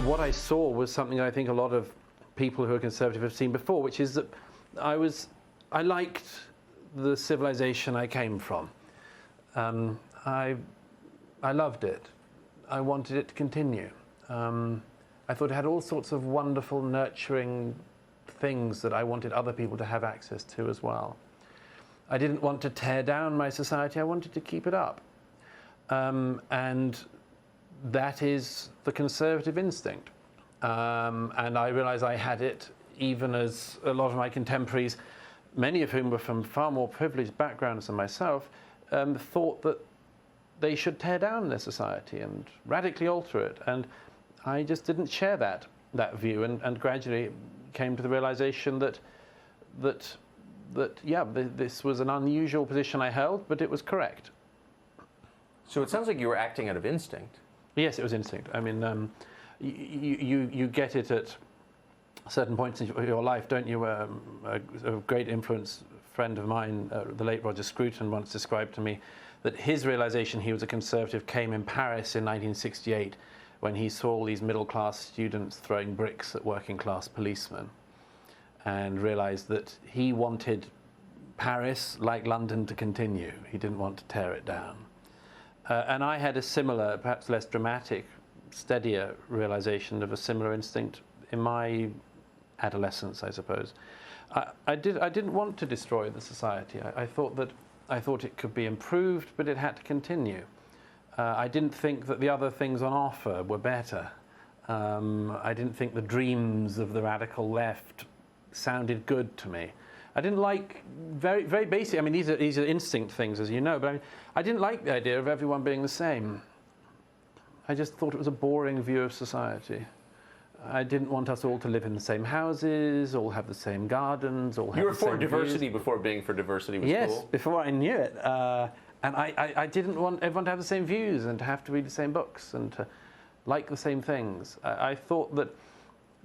what I saw was something I think a lot of people who are conservative have seen before, which is that I liked the civilization I came from. I loved it. I wanted it to continue. I thought it had all sorts of wonderful, nurturing things that I wanted other people to have access to as well. I didn't want to tear down my society, I wanted to keep it up. And that is the conservative instinct. And I realized I had it even as a lot of my contemporaries, many of whom were from far more privileged backgrounds than myself, thought that they should tear down their society and radically alter it. And I just didn't share that view, and gradually came to the realization that this was an unusual position I held, but it was correct. So it sounds like you were acting out of instinct. Yes, it was instinct. I mean, you get it at certain points in your life, don't you? A great influence friend of mine, the late Roger Scruton, once described to me that his realization he was a conservative came in Paris in 1968 when he saw all these middle-class students throwing bricks at working-class policemen, and realized that he wanted Paris, like London, to continue. He didn't want to tear it down. And I had a similar, perhaps less dramatic, steadier realization of a similar instinct in my adolescence, I suppose. I didn't want to destroy the society. I thought it could be improved, but it had to continue. I didn't think that the other things on offer were better. I didn't think the dreams of the radical left sounded good to me. I didn't like, very basic, I mean, these are instinct things, as you know, but I didn't like the idea of everyone being the same. I just thought it was a boring view of society. I didn't want us all to live in the same houses, all have the same gardens, all have the same You were for views. diversity before being for diversity was yes, cool? Yes, before I knew it. And I didn't want everyone to have the same views and to have to read the same books and to like the same things. I thought that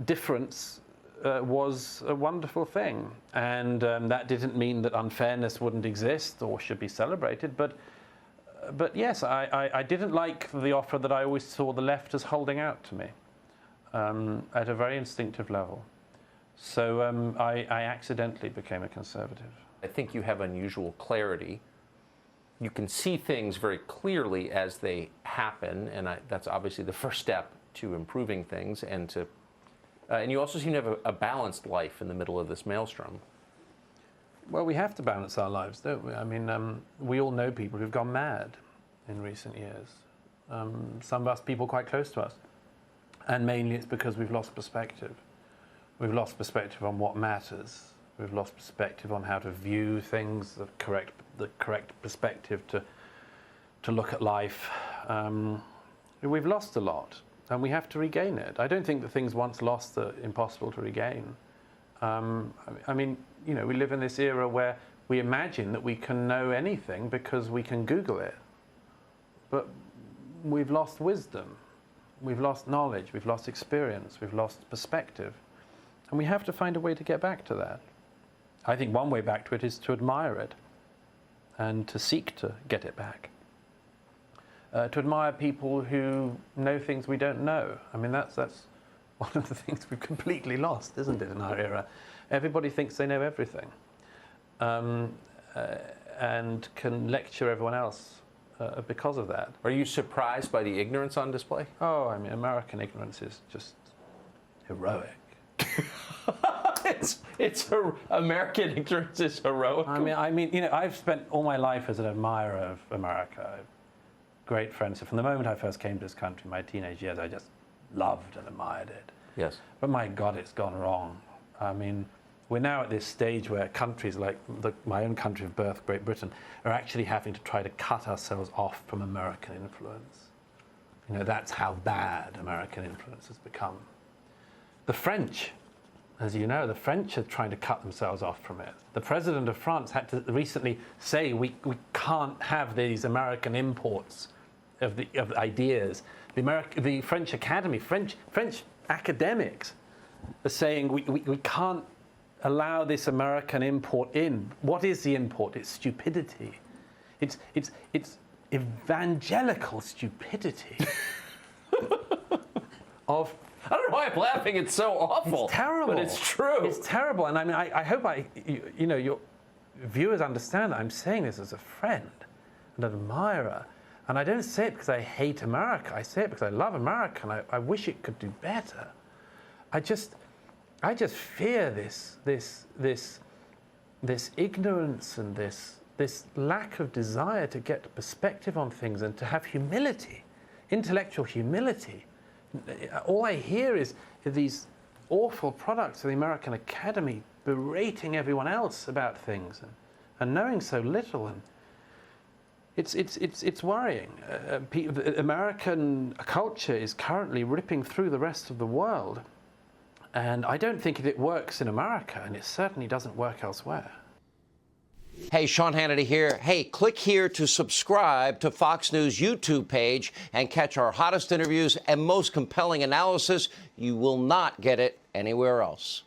difference was a wonderful thing. And that didn't mean that unfairness wouldn't exist or should be celebrated. But yes, I didn't like the offer that I always saw the left as holding out to me at a very instinctive level. So I accidentally became a conservative. I think you have unusual clarity. You can see things very clearly as they happen, and that's obviously the first step to improving things, and you also seem to have a balanced life in the middle of this maelstrom. Well, we have to balance our lives, don't we? I mean, we all know people who've gone mad in recent years. Some of us, people quite close to us. And mainly it's because we've lost perspective. We've lost perspective on what matters. We've lost perspective on how to view things, the correct perspective to look at life. We've lost a lot, and we have to regain it. I don't think that things once lost are impossible to regain. I mean, you know, we live in this era where we imagine that we can know anything because we can Google it. But we've lost wisdom. We've lost knowledge. We've lost experience. We've lost perspective. And we have to find a way to get back to that. I think one way back to it is to admire it and to seek to get it back. To admire people who know things we don't know. I mean, that's one of the things we've completely lost, isn't it, in our era? Everybody thinks they know everything and can lecture everyone else because of that. Are you surprised by the ignorance on display? Oh, I mean, American ignorance is just heroic. American ignorance is heroic. I mean, you know, I've spent all my life as an admirer of America. I have great friends. So from the moment I first came to this country, my teenage years, I just loved and admired it. Yes. But my God, it's gone wrong. I mean, we're now at this stage where countries like my own country of birth, Great Britain, are actually having to try to cut ourselves off from American influence. You know, that's how bad American influence has become. The French, as you know, the French are trying to cut themselves off from it. The president of France had to recently say we can't have these American imports of ideas. The French Academy, French academics are saying we can't allow this American import in. What is the import? It's stupidity. It's evangelical stupidity. I don't know why I'm laughing. It's so awful. It's terrible. But it's true. It's terrible. And I mean, I hope your viewers understand that I'm saying this as a friend, an admirer. And I don't say it because I hate America. I say it because I love America and I wish it could do better. I just fear this ignorance and this lack of desire to get perspective on things and to have humility, intellectual humility. All I hear is these awful products of the American Academy berating everyone else about things and knowing so little. And it's worrying. American culture is currently ripping through the rest of the world. And I don't think it works in America, and it certainly doesn't work elsewhere. Hey, Sean Hannity here. Hey, click here to subscribe to Fox News YouTube page and catch our hottest interviews and most compelling analysis. You will not get it anywhere else.